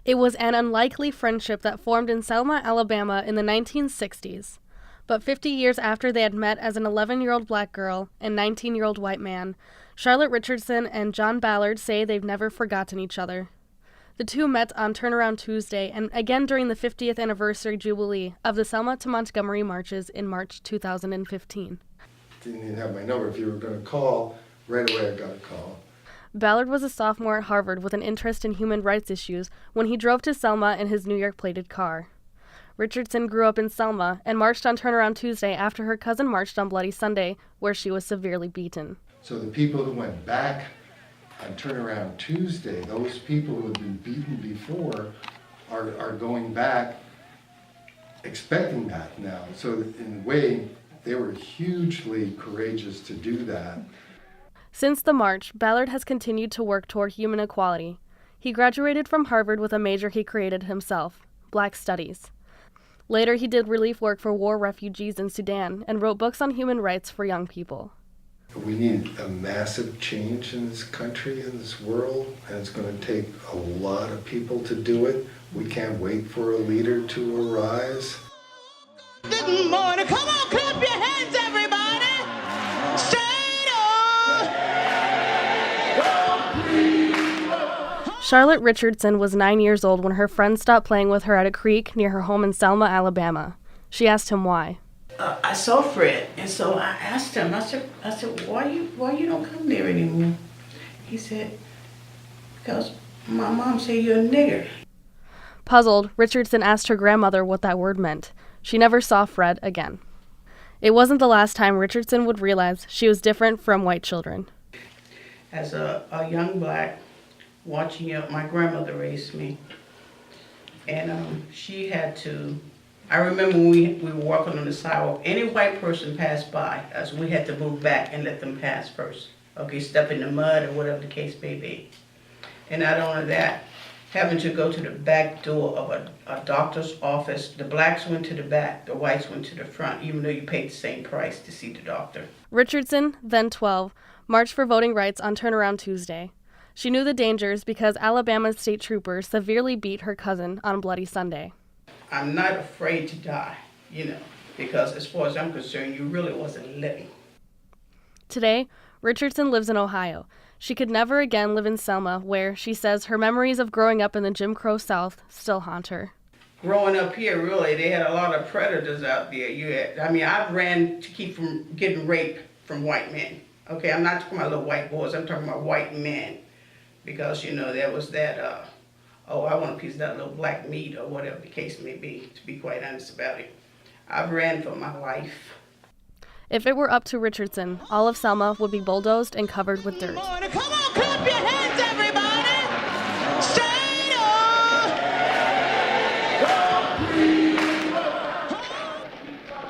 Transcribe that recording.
It was an unlikely friendship that formed in Selma, Alabama in the 1960s. But 50 years after they had met as an 11-year-old black girl and 19-year-old white man, Charlotte Richardson and John Ballard say they've never forgotten each other. The two met on Turnaround Tuesday and again during the 50th anniversary jubilee of the Selma to Montgomery marches in March 2015. Didn't even have my number. If you were going to call, right away I got a call. Ballard was a sophomore at Harvard with an interest in human rights issues when he drove to Selma in his New York plated car. Richardson grew up in Selma and marched on Turnaround Tuesday after her cousin marched on Bloody Sunday, where she was severely beaten. So the people who went back on Turnaround Tuesday, those people who had been beaten before, are going back expecting that now. So in a way, they were hugely courageous to do that. Since the march, Ballard has continued to work toward human equality. He graduated from Harvard with a major he created himself, Black Studies. Later, he did relief work for war refugees in Sudan and wrote books on human rights for young people. We need a massive change in this country, in this world, and it's going to take a lot of people to do it. We can't wait for a leader to arise. Good morning. Come on, clap your hands, everybody. Charlotte Richardson was 9 years old when her friend stopped playing with her at a creek near her home in Selma, Alabama. She asked him why. I saw Fred, and so I asked him. I said, why you don't come there anymore? He said, because my mom said you're a nigger. Puzzled, Richardson asked her grandmother what that word meant. She never saw Fred again. It wasn't the last time Richardson would realize she was different from white children. As a young black, watching my grandmother raised me, and she had to. I remember when we were walking on the sidewalk, any white person passed by us, we had to move back and let them pass first. Okay, step in the mud or whatever the case may be. And not only that, having to go to the back door of a doctor's office, the blacks went to the back, the whites went to the front, even though you paid the same price to see the doctor. Richardson, then 12, marched for voting rights on Turnaround Tuesday. She knew the dangers because Alabama state troopers severely beat her cousin on Bloody Sunday. I'm not afraid to die, because as far as I'm concerned, you really wasn't living. Today, Richardson lives in Ohio. She could never again live in Selma, where she says her memories of growing up in the Jim Crow South still haunt her. Growing up here, really, they had a lot of predators out there. I've ran to keep from getting raped from white men. Okay, I'm not talking about little white boys, I'm talking about white men. Because, there was that, I want a piece of that little black meat or whatever the case may be, to be quite honest about it. I've ran for my life. If it were up to Richardson, all of Selma would be bulldozed and covered with dirt. Come on, clap your hands.